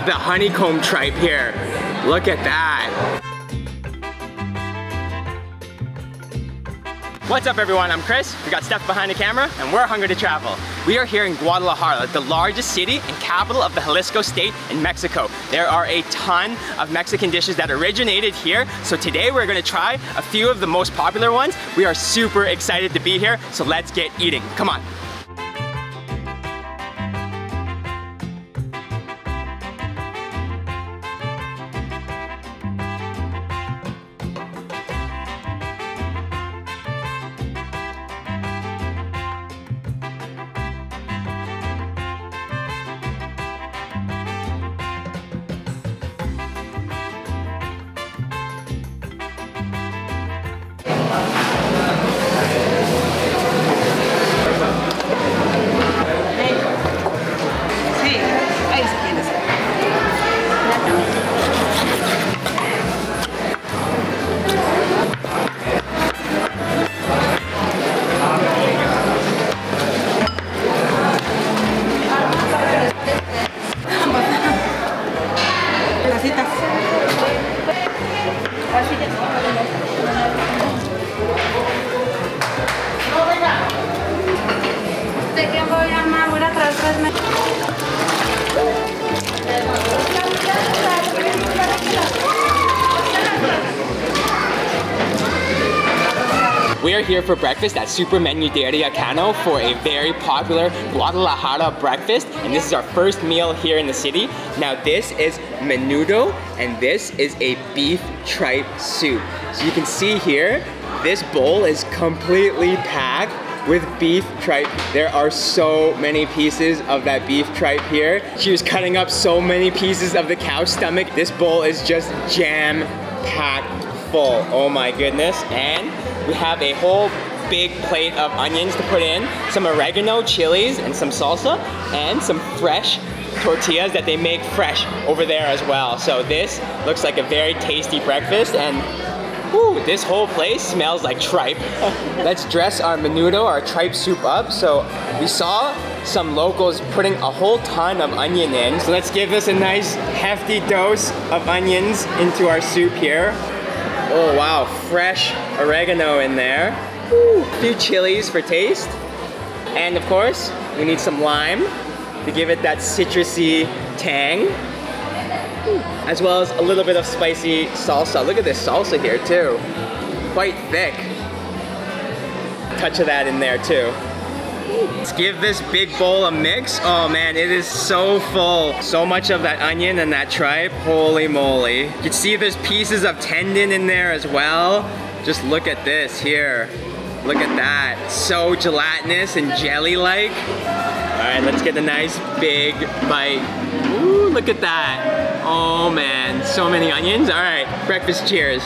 have the honeycomb tripe here. Look at that. What's up everyone, I'm Chris. We got Steph behind the camera and we're hungry to travel. We are here in Guadalajara, the largest city and capital of the Jalisco state in Mexico. There are a ton of Mexican dishes that originated here. So today we're gonna try a few of the most popular ones. We are super excited to be here, so let's get eating. Come on. We are here for breakfast at Supermenuderia Cano for a very popular Guadalajara breakfast, and this is our first meal here in the city. Now this is menudo, and this is a beef tripe soup. So you can see here, this bowl is completely packed with beef tripe. There are so many pieces of that beef tripe here. She was cutting up so many pieces of the cow stomach. This bowl is just jam-packed full. Oh my goodness. And we have a whole big plate of onions to put in, some oregano, chilies, and some salsa, and some fresh tortillas that they make fresh over there as well. So this looks like a very tasty breakfast, and whew, this whole place smells like tripe. Let's dress our menudo, our tripe soup up. So we saw some locals putting a whole ton of onion in. So let's give this a nice hefty dose of onions into our soup here. Oh wow, fresh oregano in there. Woo. A few chilies for taste. And of course, we need some lime to give it that citrusy tang. As well as a little bit of spicy salsa. Look at this salsa here too. Quite thick. Touch of that in there too. Let's give this big bowl a mix. Oh man, it is so full. So much of that onion and that tripe, holy moly. You can see there's pieces of tendon in there as well. Just look at this here. Look at that. So gelatinous and jelly-like. All right, let's get a nice big bite. Ooh, look at that. Oh man, so many onions. All right, breakfast cheers.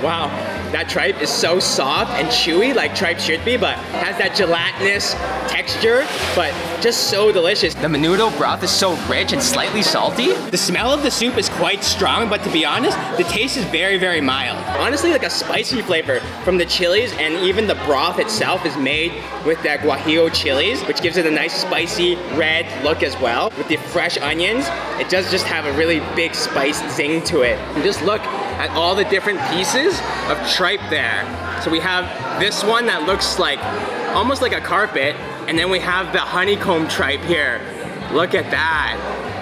Wow, that tripe is so soft and chewy like tripe should be, but has that gelatinous texture, but just so delicious. The menudo broth is so rich and slightly salty. The smell of the soup is quite strong, but to be honest, the taste is very, very mild. Honestly, like a spicy flavor from the chilies, and even the broth itself is made with that guajillo chilies, which gives it a nice spicy red look as well. With the fresh onions, it does just have a really big spice zing to it. And just look at all the different pieces of tripe there. So we have this one that looks like almost like a carpet, and then we have the honeycomb tripe here. Look at that.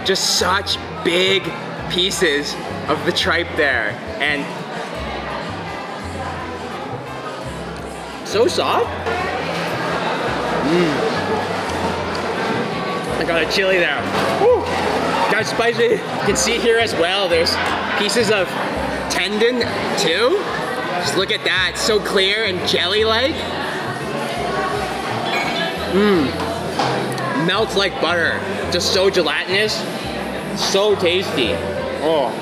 Just such big pieces of the tripe there. And so soft. I got a chili there. Woo. Got spicy. You can see here as well, there's pieces of tendon too. Just look at that, so clear and jelly-like. Melts like butter. Just so gelatinous, so tasty. Oh,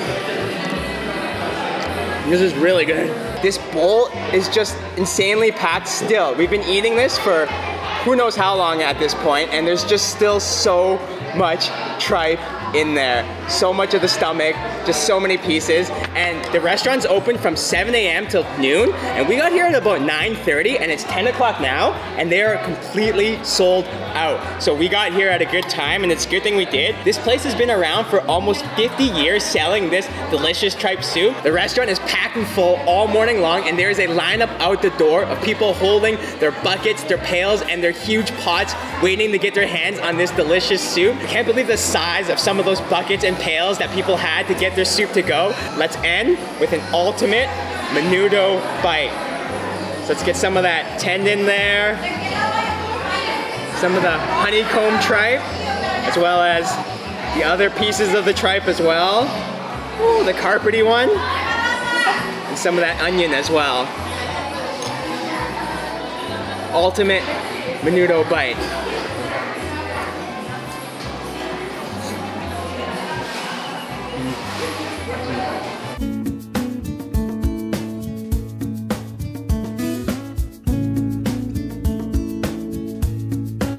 this is really good. This bowl is just insanely packed still. We've been eating this for who knows how long at this point, and there's just still so much tripe in there. So much of the stomach, just so many pieces. And the restaurant's open from 7 a.m. till noon. And we got here at about 9:30 and it's 10 o'clock now and they are completely sold out. So we got here at a good time and it's a good thing we did. This place has been around for almost 50 years selling this delicious tripe soup. The restaurant is packed and full all morning long and there is a lineup out the door of people holding their buckets, their pails, and their huge pots waiting to get their hands on this delicious soup. I can't believe the size of some of those buckets and pails that people had to get their soup to go. Let's end with an ultimate menudo bite. So let's get some of that tendon there, some of the honeycomb tripe, as well as the other pieces of the tripe as well. Ooh, the carpety one, and some of that onion as well. Ultimate menudo bite.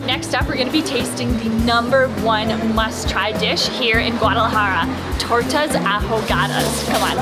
Next up, we're gonna be tasting the #1 must-try dish here in Guadalajara, tortas ahogadas. Come on.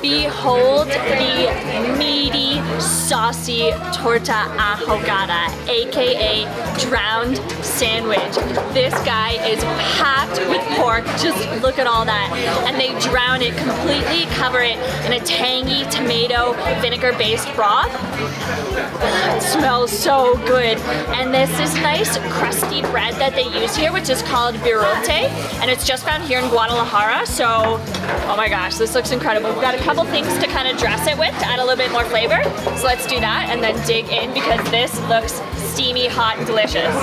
Behold the meaty, saucy torta ahogada, aka drowned sandwich. This guy is packed with pork. Just look at all that. And they drown it completely, cover it in a tangy tomato vinegar-based broth. It smells so good. And this is nice crusty bread that they use here, which is called virote, and it's just found here in Guadalajara. So, oh my gosh, this looks incredible. We've got a couple things to kind of dress it with to add a little bit more flavor. So let's do that and then dig in because this looks steamy, hot, and delicious.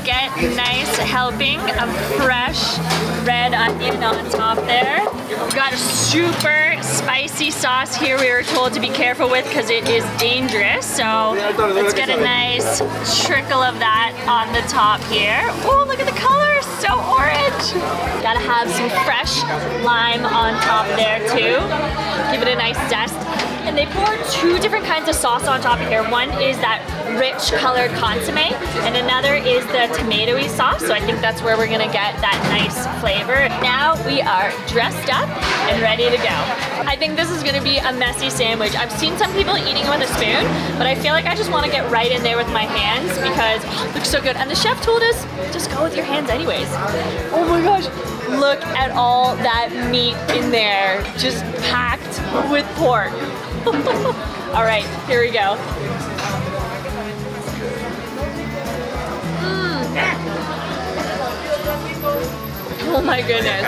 Get a nice helping of fresh red onion on top there. We've got a super spicy sauce here we were told to be careful with because it is dangerous. So let's get a nice trickle of that on the top here. Oh, look at the color, so orange. Gotta have some fresh lime on top there too. Give it a nice zest. And they pour 2 different kinds of sauce on top of here. One is that rich colored consomme, and another is the tomatoey sauce. So I think that's where we're gonna get that nice flavor. Now we are dressed up and ready to go. I think this is gonna be a messy sandwich. I've seen some people eating with a spoon, but I feel like I just wanna get right in there with my hands because it looks so good. And the chef told us, just go with your hands anyways. Oh my gosh, look at all that meat in there, just packed with pork. All right, here we go. Oh my goodness,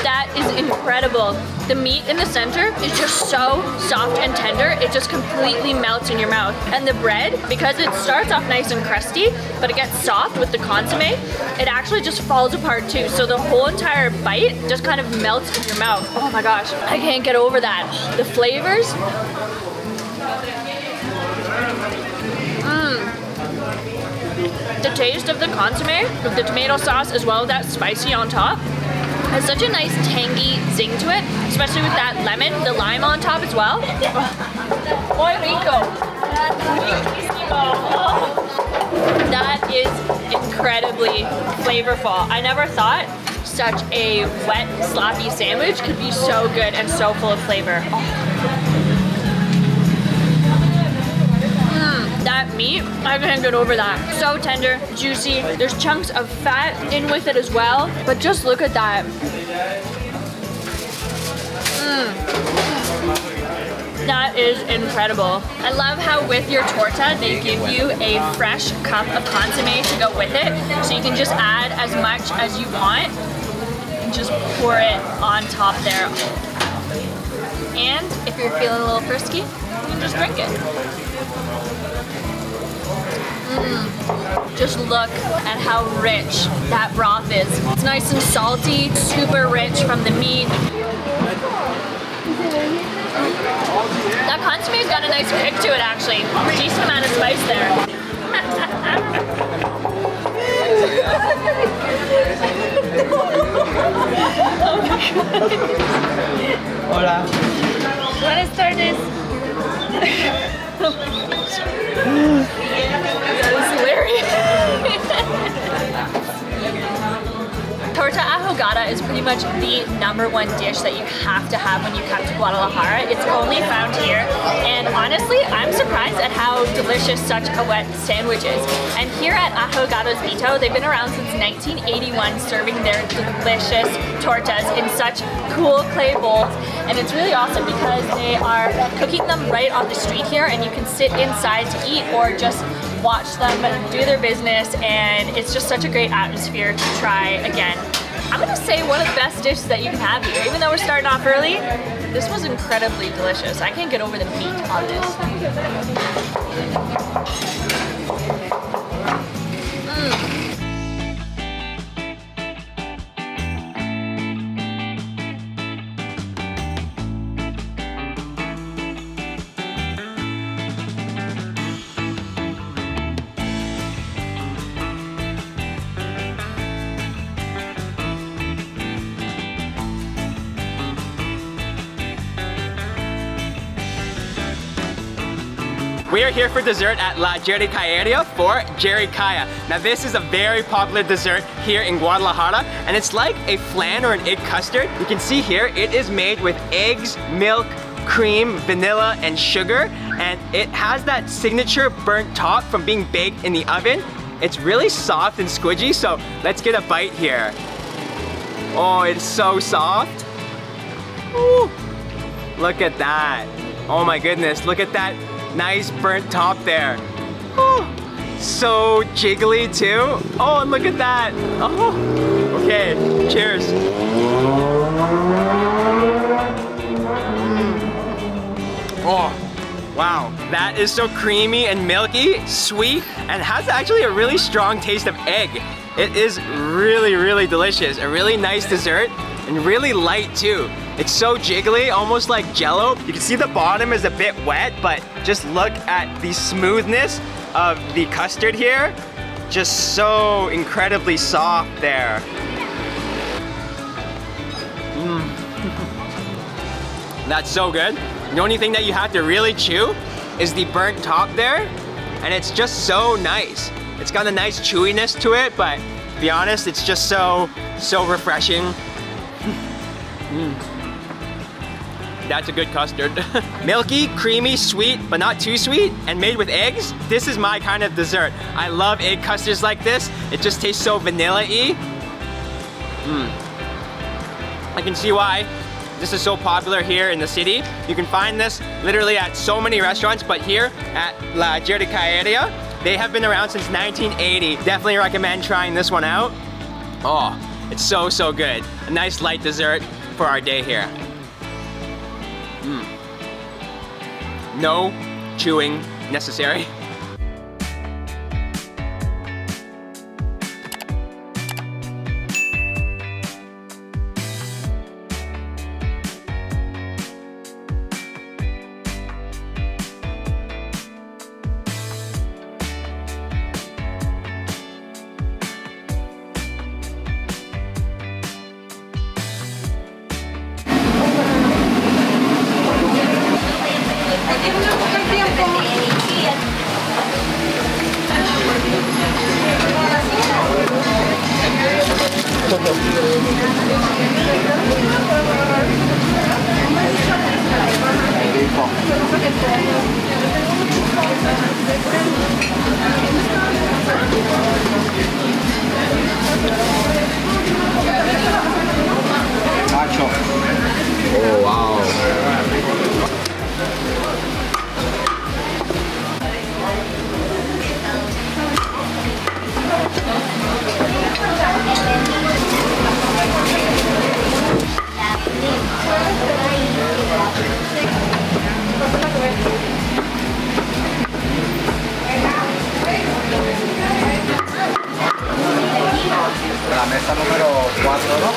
that is incredible. The meat in the center is just so soft and tender, it just completely melts in your mouth. And the bread, because it starts off nice and crusty, but it gets soft with the consomme, it actually just falls apart too. So the whole entire bite just kind of melts in your mouth. Oh my gosh, I can't get over that. The flavors. The taste of the consomme with the tomato sauce as well as that spicy on top has such a nice tangy zing to it, especially with that lemon, the lime on top as well. Muy rico. That is incredibly flavorful. I never thought such a wet, sloppy sandwich could be so good and so full of flavor. That meat, I can't get over that. So tender, juicy. There's chunks of fat in with it as well. But just look at that. That is incredible. I love how with your torta, they give you a fresh cup of consommé to go with it. So you can just add as much as you want and just pour it on top there. And if you're feeling a little frisky, you can just drink it. Just look at how rich that broth is. It's nice and salty, super rich from the meat. That consomé's got a nice kick to it actually. Decent amount of spice there. Oh my god. Hola. Buenas tardes. That was hilarious. Torta ahogada is pretty much the #1 dish that you have to have when you come to Guadalajara. It's only found here, and honestly, I'm surprised at how delicious such a wet sandwich is. And here at Ahogados Vito, they've been around since 1981 serving their delicious tortas in such cool clay bowls, and it's really awesome because they are cooking them right on the street here, and you can sit inside to eat or just watch them do their business, and it's just such a great atmosphere to try again. I'm gonna say one of the best dishes that you can have here. Even though we're starting off early, this was incredibly delicious. I can't get over the meat on this. We are here for dessert at La Jericaeria for Jericaya. Now this is a very popular dessert here in Guadalajara, and it's like a flan or an egg custard. You can see here, it is made with eggs, milk, cream, vanilla, and sugar, and it has that signature burnt top from being baked in the oven. It's really soft and squidgy, so let's get a bite here. Oh, it's so soft. Ooh. Look at that. Oh my goodness, look at that nice burnt top there. Oh, so jiggly too. Oh, and look at that. Oh, okay, cheers. Oh, wow. That is so creamy and milky, sweet, and has actually a really strong taste of egg. It is really, really delicious. A really nice dessert and really light too. It's so jiggly, almost like Jello. You can see the bottom is a bit wet, but just look at the smoothness of the custard here. Just so incredibly soft there. That's so good. The only thing that you have to really chew is the burnt top there, and it's just so nice. It's got a nice chewiness to it, but to be honest, it's just so refreshing. That's a good custard. Milky, creamy, sweet, but not too sweet, and made with eggs. This is my kind of dessert. I love egg custards like this. It just tastes so vanilla-y. I can see why this is so popular here in the city. You can find this literally at so many restaurants, but here at La Jericaeria, they have been around since 1980. Definitely recommend trying this one out. Oh, it's so, so good. A nice light dessert for our day here. No chewing necessary. Gazpacho. Oh, wow. La mesa número 4, ¿no?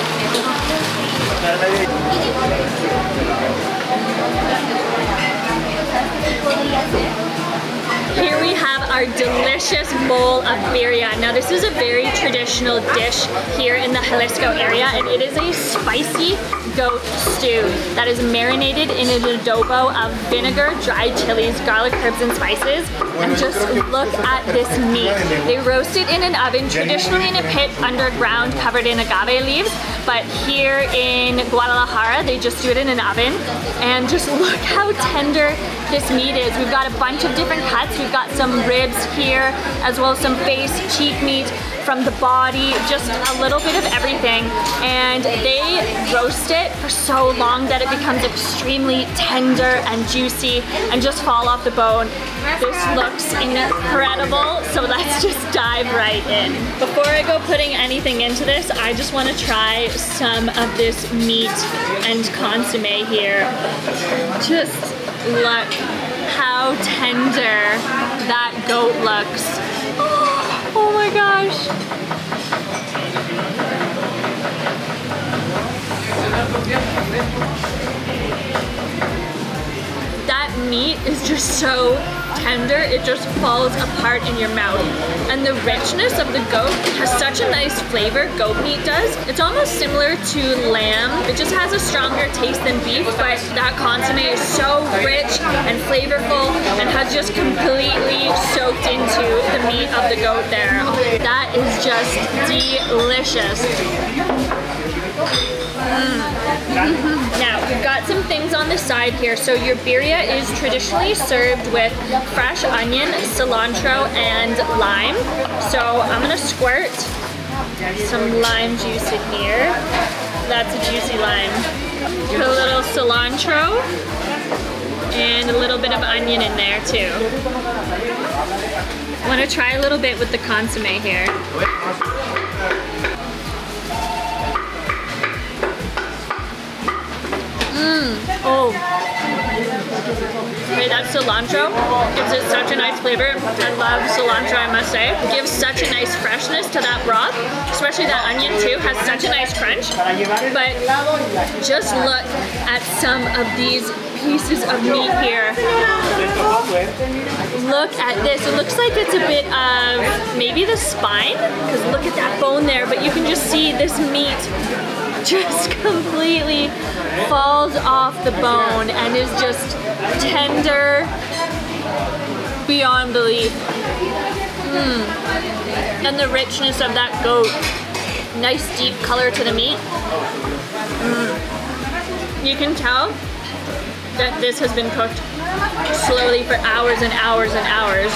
Here we have our delicious bowl of birria. Now this is a very traditional dish here in the Jalisco area, and it is a spicy goat stew that is marinated in an adobo of vinegar, dried chilies, garlic, herbs, and spices. And just look at this meat. They roast it in an oven, traditionally in a pit underground covered in agave leaves, but here in Guadalajara, they just do it in an oven. And just look how tender this meat is. We've got a bunch of different cuts. We've got some ribs here, as well as some face, cheek meat from the body, just a little bit of everything. And they roast it for so long that it becomes extremely tender and juicy and just fall off the bone. This looks incredible, so let's just dive right in. Before I go putting anything into this, I just want to try some of this meat and consomme here. Just look how tender that goat looks. Oh my gosh. That meat is just so tender, it just falls apart in your mouth. And the richness of the goat has such a nice flavor, goat meat does. It's almost similar to lamb. It just has a stronger taste than beef, but that consomme is so rich and flavorful and has just completely soaked into the meat of the goat there. That is just delicious. Now, we've got some things on the side here. So your birria is traditionally served with fresh onion, cilantro, and lime. So I'm gonna squirt some lime juice in here. That's a juicy lime. Put a little cilantro and a little bit of onion in there too. I wanna try a little bit with the consomme here. Oh, okay, that cilantro gives it such a nice flavor. I love cilantro, I must say. It gives such a nice freshness to that broth, especially that onion too, has such a nice crunch. But just look at some of these pieces of meat here. Look at this, it looks like it's a bit of maybe the spine, because look at that bone there, but you can just see this meat just completely falls off the bone and is just tender beyond belief. And the richness of that goat. Nice deep color to the meat. You can tell that this has been cooked slowly for hours and hours and hours.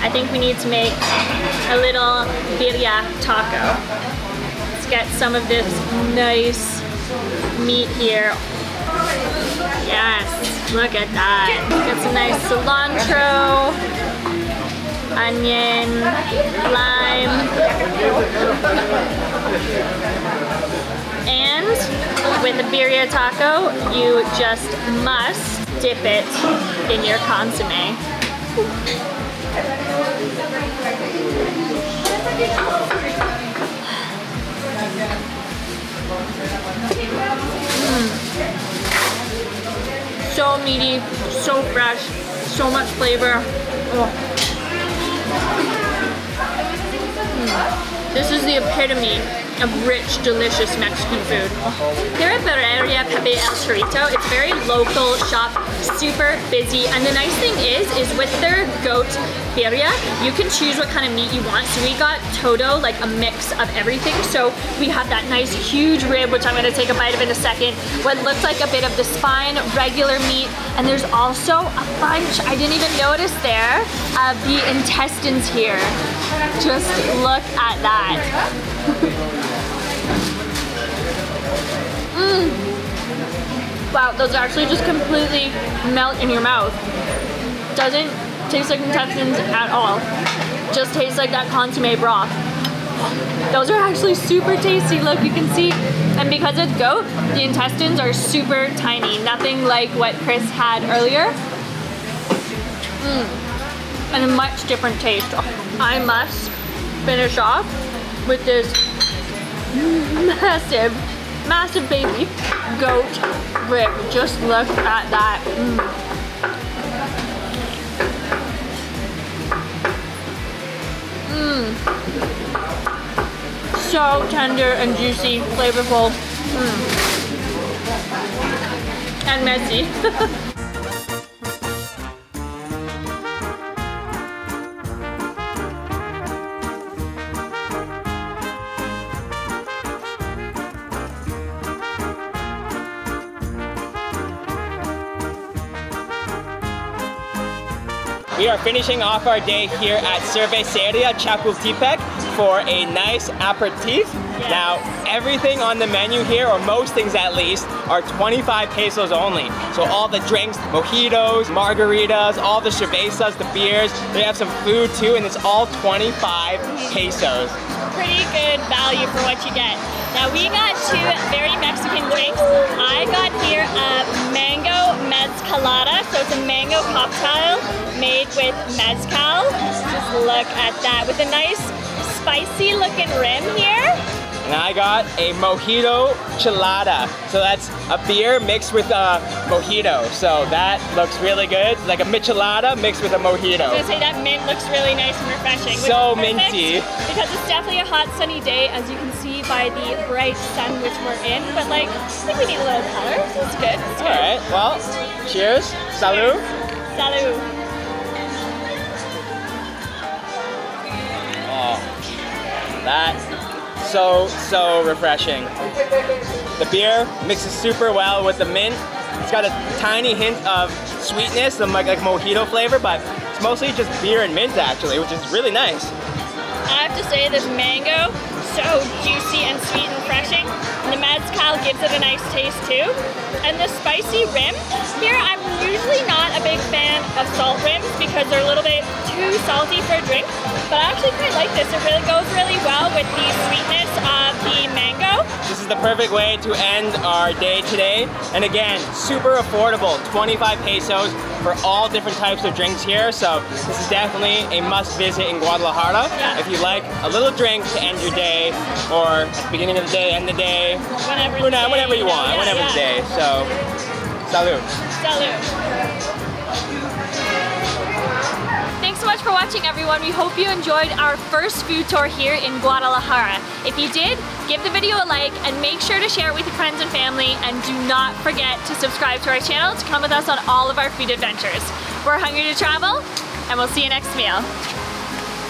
I think we need to make a little birria taco. Let's get some of this nice meat here. Yes, look at that. Get some nice cilantro, onion, lime. And with a birria taco, you just must dip it in your consomme. So meaty, so fresh, so much flavor. This is the epitome of rich, delicious Mexican food. Here at Birreria Pepe El Chorrito, it's a very local shop, super busy, and the nice thing is with their goat birria, you can choose what kind of meat you want. So we got todo, like a mix of everything. So we have that nice huge rib, which I'm gonna take a bite of in a second, what looks like a bit of the spine, regular meat, and there's also a bunch, I didn't even notice there, of the intestines here. Just look at that. Wow, those actually just completely melt in your mouth. Doesn't taste like intestines at all. Just tastes like that consommé broth. Those are actually super tasty. Look, you can see. And because it's goat, the intestines are super tiny. Nothing like what Chris had earlier. And a much different taste. I must finish off with this massive, massive baby goat rib. Just look at that. So tender and juicy, flavorful, and messy. We are finishing off our day here at Cerveceria Chapultepec for a nice aperitif. Yes. Now, everything on the menu here, or most things at least, are 25 pesos only. So all the drinks, mojitos, margaritas, all the cervezas, the beers, they have some food too, and it's all 25 pesos. Pretty good value for what you get. Now we got two very Mexican drinks. I got here a mango mezcalada, so it's a mango cocktail made with mezcal. Just look at that, with a nice spicy looking rim here. And I got a mojito chelada. So that's a beer mixed with a mojito. So that looks really good. It's like a michelada mixed with a mojito. I was gonna say that mint looks really nice and refreshing. So which is perfect minty. Because it's definitely a hot sunny day, as you can see by the bright sun which we're in. But like, I think we need a little color, so it's good. It's good. Alright, well, cheers. Salud. Salud. Oh, that so refreshing. The beer mixes super well with the mint. It's got a tiny hint of sweetness, some like mojito flavor, but it's mostly just beer and mint actually, which is really nice. I have to say this mango, so juicy and sweet and refreshing. The mezcal gives it a nice taste too. And the spicy rim, here I'm usually not a big fan of salt rims because they're a little bit too salty for a drink, but I actually quite like this. It really goes really well with the sweetness of the mango. This is the perfect way to end our day today. And again, super affordable, 25 pesos for all different types of drinks here. So this is definitely a must visit in Guadalajara. Yeah. If you like a little drink to end your day, or at the beginning of the day, end the day, whenever you want, whenever the day. So, salud. Salud. Thanks so much for watching, everyone. We hope you enjoyed our first food tour here in Guadalajara. If you did, give the video a like and make sure to share it with your friends and family, and do not forget to subscribe to our channel to come with us on all of our food adventures. We're hungry to travel, and we'll see you next meal.